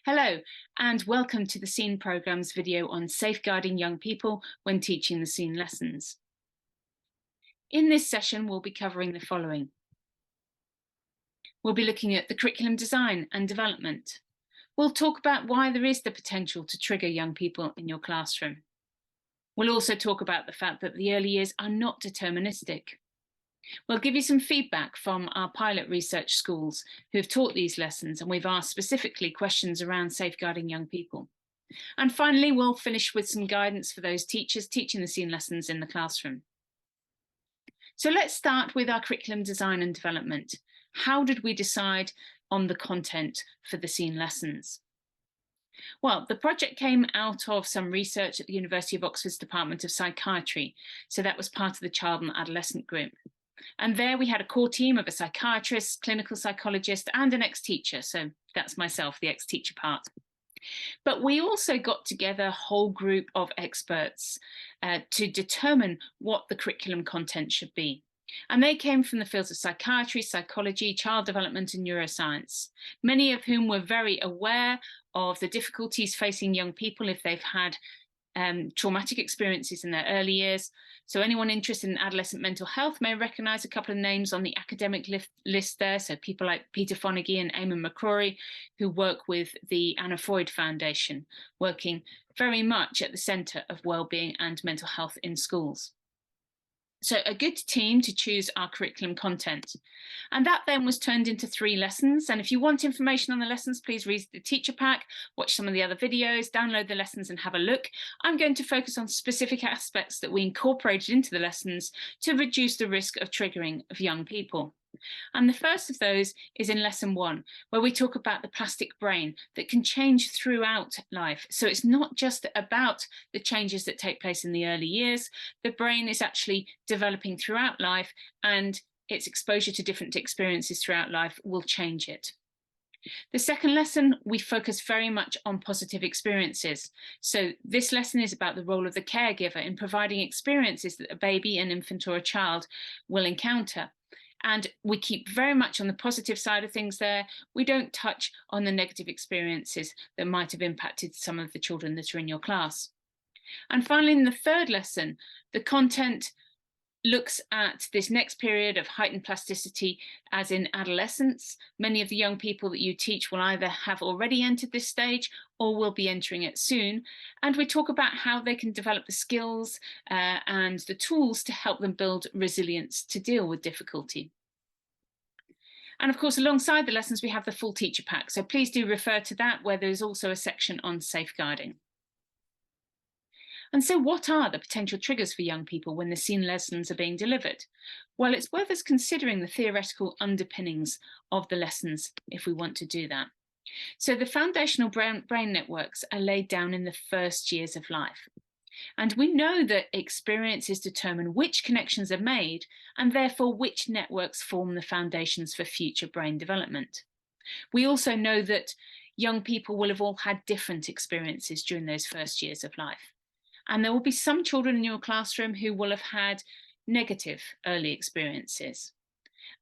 Hello, and welcome to the SEEN programme's video on safeguarding young people when teaching the SEEN lessons. In this session, we'll be covering the following. We'll be looking at the curriculum design and development. We'll talk about why there is the potential to trigger young people in your classroom. We'll also talk about the fact that the early years are not deterministic. We'll give you some feedback from our pilot research schools who have taught these lessons, and we've asked specifically questions around safeguarding young people. And finally, we'll finish with some guidance for those teachers teaching the SEEN lessons in the classroom. So let's start with our curriculum design and development. How did we decide on the content for the SEEN lessons? Well, the project came out of some research at the University of Oxford's Department of Psychiatry. So that was part of the child and adolescent group. And there we had a core team of a psychiatrist, clinical psychologist, and an ex-teacher. So that's myself, the ex-teacher part. But we also got together a whole group of experts to determine what the curriculum content should be. And they came from the fields of psychiatry, psychology, child development, and neuroscience, many of whom were very aware of the difficulties facing young people if they've had traumatic experiences in their early years. So anyone interested in adolescent mental health may recognise a couple of names on the academic list there. So people like Peter Fonagy and Eamon McCrory, who work with the Anna Freud Foundation, working very much at the centre of wellbeing and mental health in schools. So a good team to choose our curriculum content. And that then was turned into 3 lessons. And if you want information on the lessons, please read the teacher pack, watch some of the other videos, download the lessons and have a look. I'm going to focus on specific aspects that we incorporated into the lessons to reduce the risk of triggering of young people. And the first of those is in lesson 1, where we talk about the plastic brain that can change throughout life. So it's not just about the changes that take place in the early years. The brain is actually developing throughout life, and its exposure to different experiences throughout life will change it. The second lesson, we focus very much on positive experiences. So this lesson is about the role of the caregiver in providing experiences that a baby, an infant, or a child will encounter. And we keep very much on the positive side of things there. We don't touch on the negative experiences that might have impacted some of the children that are in your class. And finally, in the third lesson, the content looks at this next period of heightened plasticity as in adolescence. Many of the young people that you teach will either have already entered this stage or will be entering it soon. And we talk about how they can develop the skills and the tools to help them build resilience to deal with difficulty. And of course, alongside the lessons, we have the full teacher pack. So please do refer to that, where there's also a section on safeguarding. And so what are the potential triggers for young people when the SEEN lessons are being delivered? Well, it's worth us considering the theoretical underpinnings of the lessons if we want to do that. So the foundational brain networks are laid down in the first years of life. And we know that experiences determine which connections are made and therefore which networks form the foundations for future brain development. We also know that young people will have all had different experiences during those first years of life. And there will be some children in your classroom who will have had negative early experiences.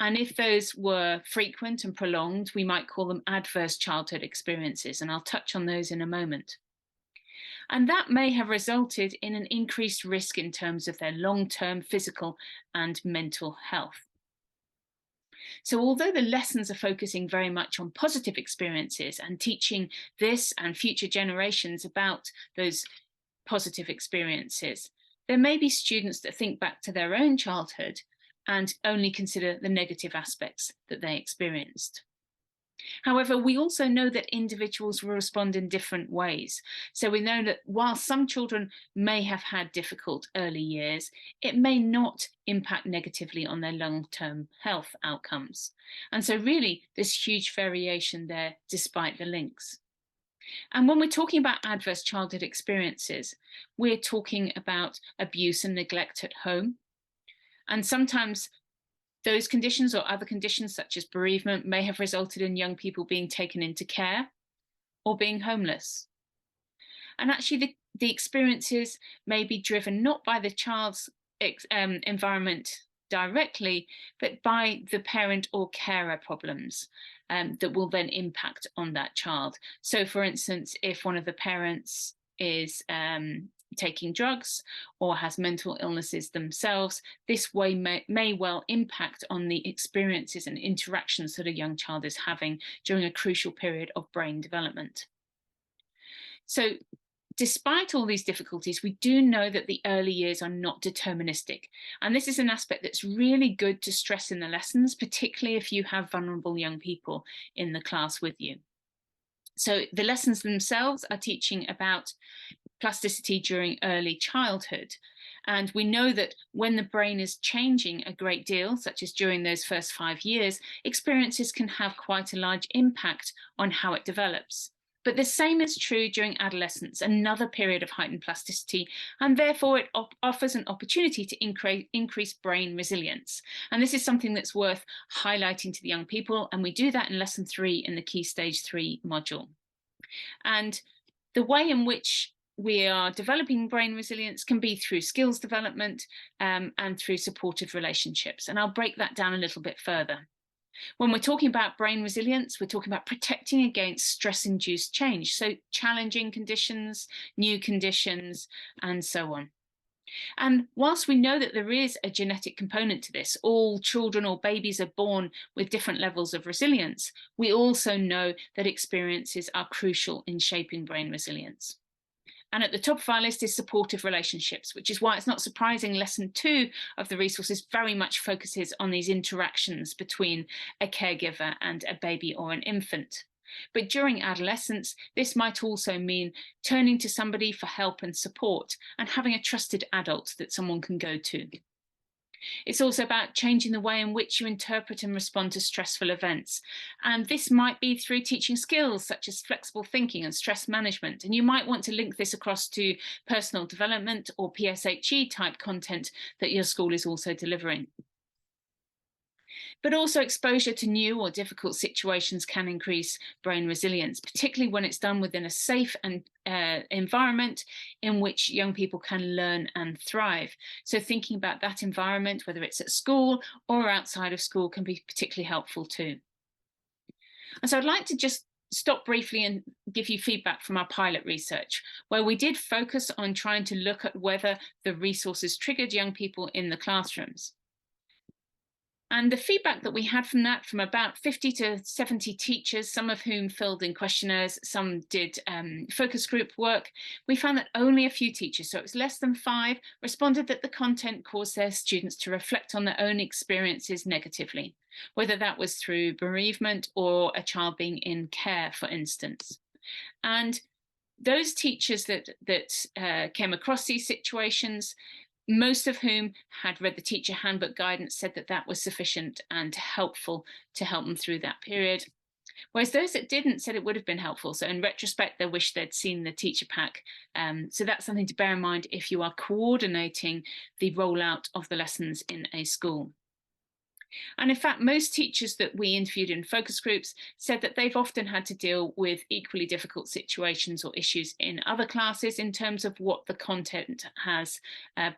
And if those were frequent and prolonged, we might call them adverse childhood experiences. And I'll touch on those in a moment. And that may have resulted in an increased risk in terms of their long-term physical and mental health. So although the lessons are focusing very much on positive experiences and teaching this and future generations about those positive experiences, there may be students that think back to their own childhood and only consider the negative aspects that they experienced. However, we also know that individuals will respond in different ways. So we know that while some children may have had difficult early years, it may not impact negatively on their long-term health outcomes. And so really, there's huge variation there despite the links. And when we're talking about adverse childhood experiences, we're talking about abuse and neglect at home. And sometimes those conditions or other conditions such as bereavement may have resulted in young people being taken into care or being homeless. And actually the experiences may be driven not by the child's environment directly, but by the parent or carer problems that will then impact on that child. So, for instance, if one of the parents is taking drugs or has mental illnesses themselves, this way may well impact on the experiences and interactions that a young child is having during a crucial period of brain development. So, despite all these difficulties, we do know that the early years are not deterministic. And this is an aspect that's really good to stress in the lessons, particularly if you have vulnerable young people in the class with you. So the lessons themselves are teaching about plasticity during early childhood. And we know that when the brain is changing a great deal, such as during those first 5 years, experiences can have quite a large impact on how it develops. But the same is true during adolescence, another period of heightened plasticity, and therefore it offers an opportunity to increase brain resilience. And this is something that's worth highlighting to the young people, and we do that in lesson 3 in the Key Stage 3 module. And the way in which we are developing brain resilience can be through skills development and through supportive relationships. And I'll break that down a little bit further. When we're talking about brain resilience, we're talking about protecting against stress-induced change, so challenging conditions, new conditions, and so on. And whilst we know that there is a genetic component to this, all children or babies are born with different levels of resilience, we also know that experiences are crucial in shaping brain resilience. And at the top of our list is supportive relationships, which is why it's not surprising lesson 2 of the resources very much focuses on these interactions between a caregiver and a baby or an infant. But during adolescence, this might also mean turning to somebody for help and support and having a trusted adult that someone can go to. It's also about changing the way in which you interpret and respond to stressful events. And this might be through teaching skills such as flexible thinking and stress management. And you might want to link this across to personal development or PSHE type content that your school is also delivering. But also exposure to new or difficult situations can increase brain resilience, particularly when it's done within a safe and environment in which young people can learn and thrive. So thinking about that environment, whether it's at school or outside of school, can be particularly helpful too. And so I'd like to just stop briefly and give you feedback from our pilot research, where we did focus on trying to look at whether the resources triggered young people in the classrooms. And the feedback that we had from that, from about 50 to 70 teachers, some of whom filled in questionnaires, some did focus group work, we found that only a few teachers, so it was less than 5, responded that the content caused their students to reflect on their own experiences negatively, whether that was through bereavement or a child being in care, for instance. And those teachers that came across these situations, most of whom had read the teacher handbook guidance, said that that was sufficient and helpful to help them through that period. Whereas those that didn't said it would have been helpful. So in retrospect, they wish they'd seen the teacher pack. So that's something to bear in mind if you are coordinating the rollout of the lessons in a school. And in fact, most teachers that we interviewed in focus groups said that they've often had to deal with equally difficult situations or issues in other classes in terms of what the content has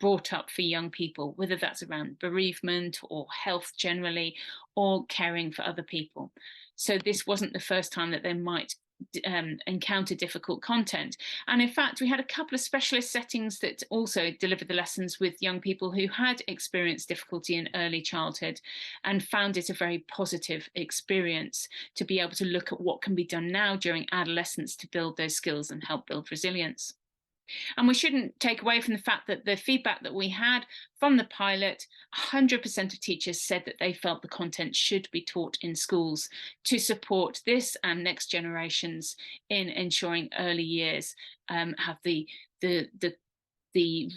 brought up for young people, whether that's around bereavement or health generally, or caring for other people. So this wasn't the first time that they might encounter difficult content. And in fact, we had a couple of specialist settings that also delivered the lessons with young people who had experienced difficulty in early childhood and found it a very positive experience to be able to look at what can be done now during adolescence to build those skills and help build resilience. And we shouldn't take away from the fact that the feedback that we had from the pilot, 100% of teachers said that they felt the content should be taught in schools to support this and next generations in ensuring early years have the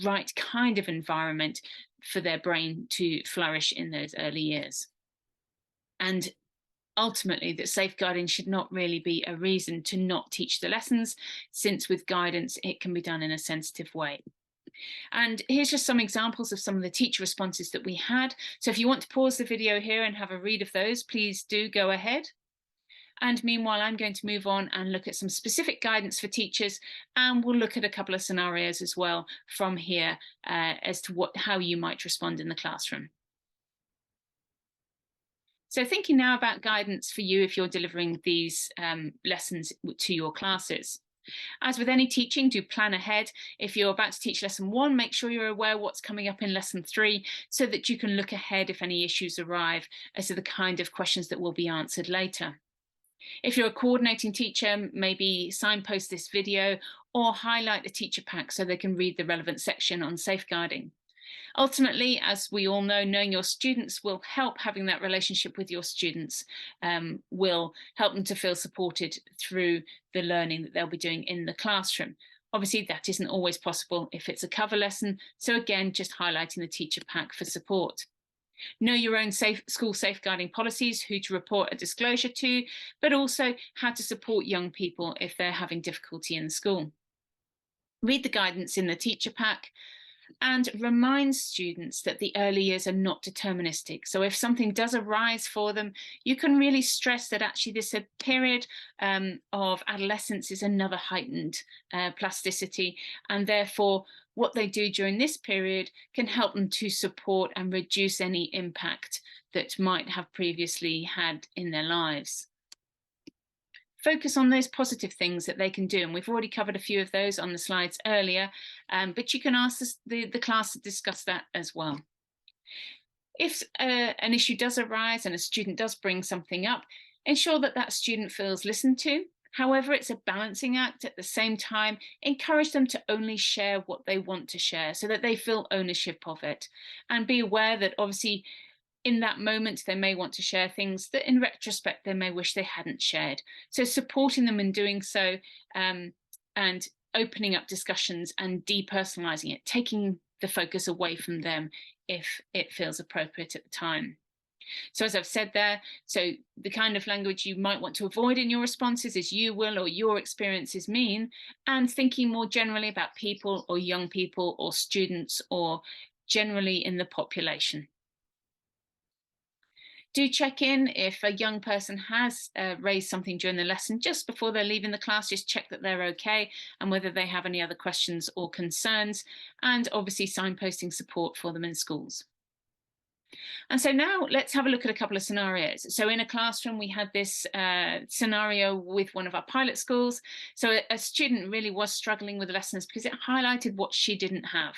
right kind of environment for their brain to flourish in those early years. And ultimately, that safeguarding should not really be a reason to not teach the lessons, since with guidance, it can be done in a sensitive way. And here's just some examples of some of the teacher responses that we had. So if you want to pause the video here and have a read of those, please do go ahead. And meanwhile, I'm going to move on and look at some specific guidance for teachers, and we'll look at a couple of scenarios as well from here as to how you might respond in the classroom. So thinking now about guidance for you if you're delivering these lessons to your classes. As with any teaching, do plan ahead. If you're about to teach lesson 1, make sure you're aware what's coming up in lesson 3 so that you can look ahead if any issues arrive as to the kind of questions that will be answered later. If you're a coordinating teacher, maybe signpost this video or highlight the teacher pack so they can read the relevant section on safeguarding. Ultimately, as we all know, knowing your students will help. Having that relationship with your students will help them to feel supported through the learning that they'll be doing in the classroom. Obviously, that isn't always possible if it's a cover lesson. So again, just highlighting the teacher pack for support. Know your own school safeguarding policies, who to report a disclosure to, but also how to support young people if they're having difficulty in school. Read the guidance in the teacher pack and remind students that the early years are not deterministic. So if something does arise for them, you can really stress that actually this period of adolescence is another heightened plasticity, and therefore what they do during this period can help them to support and reduce any impact that might have previously had in their lives. Focus on those positive things that they can do. And we've already covered a few of those on the slides earlier, but you can ask the class to discuss that as well. If an issue does arise and a student does bring something up, ensure that that student feels listened to. However, it's a balancing act. At the same time, encourage them to only share what they want to share so that they feel ownership of it. And be aware that obviously in that moment, they may want to share things that in retrospect, they may wish they hadn't shared. So supporting them in doing so and opening up discussions and depersonalizing it, taking the focus away from them if it feels appropriate at the time. So as I've said there, so the kind of language you might want to avoid in your responses is you will or your experiences mean, and thinking more generally about people or young people or students or generally in the population. Do check in if a young person has raised something during the lesson just before they're leaving the class. Just check that they're okay and whether they have any other questions or concerns, and obviously signposting support for them in schools. And so now let's have a look at a couple of scenarios. So in a classroom, we had this scenario with one of our pilot schools. So a student really was struggling with lessons because it highlighted what she didn't have.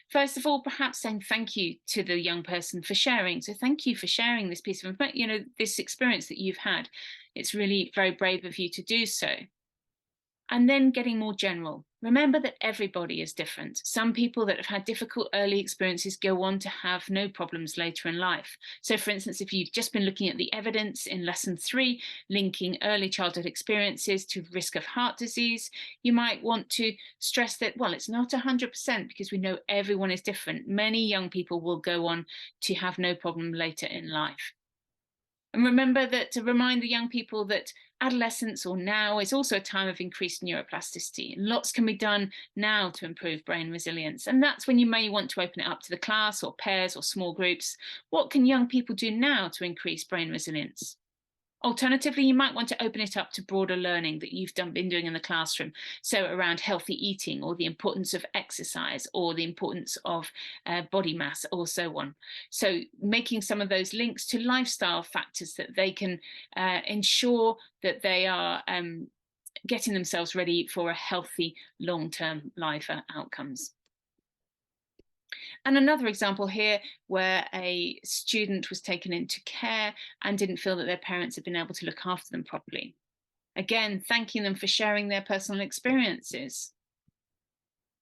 First of all, perhaps saying thank you to the young person for sharing. So thank you for sharing this piece of information, you know, this experience that you've had. It's really very brave of you to do so. And then getting more general. Remember that everybody is different. Some people that have had difficult early experiences go on to have no problems later in life. So for instance, if you've just been looking at the evidence in lesson 3, linking early childhood experiences to risk of heart disease, you might want to stress that, well, it's not 100% because we know everyone is different. Many young people will go on to have no problem later in life. And remember that to remind the young people that adolescence or now is also a time of increased neuroplasticity. Lots can be done now to improve brain resilience. And that's when you may want to open it up to the class or pairs or small groups. What can young people do now to increase brain resilience? Alternatively, you might want to open it up to broader learning that you've been doing in the classroom. So around healthy eating or the importance of exercise or the importance of body mass or so on. So making some of those links to lifestyle factors that they can ensure that they are getting themselves ready for a healthy long-term life outcomes. And another example here where a student was taken into care and didn't feel that their parents had been able to look after them properly. Again, thanking them for sharing their personal experiences.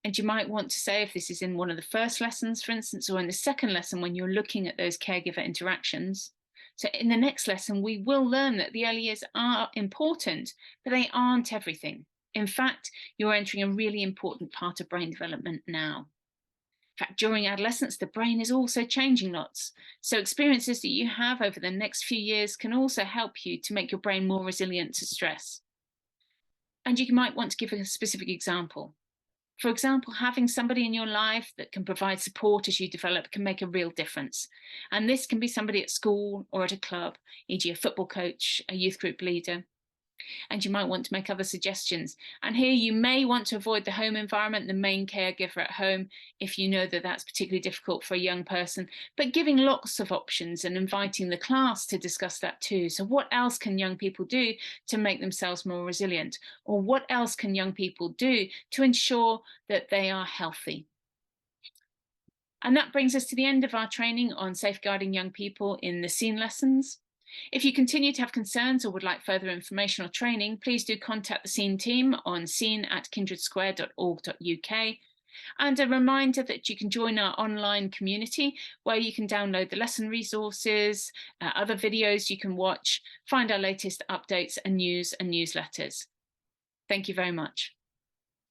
And you might want to say, if this is in one of the first lessons, for instance, or in the second lesson when you're looking at those caregiver interactions. So in the next lesson, we will learn that the early years are important, but they aren't everything. In fact, you're entering a really important part of brain development now. In fact, during adolescence, the brain is also changing lots. So experiences that you have over the next few years can also help you to make your brain more resilient to stress. And you might want to give a specific example. For example, having somebody in your life that can provide support as you develop can make a real difference. And this can be somebody at school or at a club, e.g. a football coach, a youth group leader. And you might want to make other suggestions. And here you may want to avoid the home environment, the main caregiver at home, if you know that that's particularly difficult for a young person, but giving lots of options and inviting the class to discuss that too. So what else can young people do to make themselves more resilient? Or what else can young people do to ensure that they are healthy? And that brings us to the end of our training on safeguarding young people in the SEEN lessons. If you continue to have concerns or would like further information or training, please do contact the SEEN team on seen@kindredsquare.org.uk. And a reminder that you can join our online community where you can download the lesson resources, other videos you can watch, find our latest updates and news and newsletters. Thank you very much.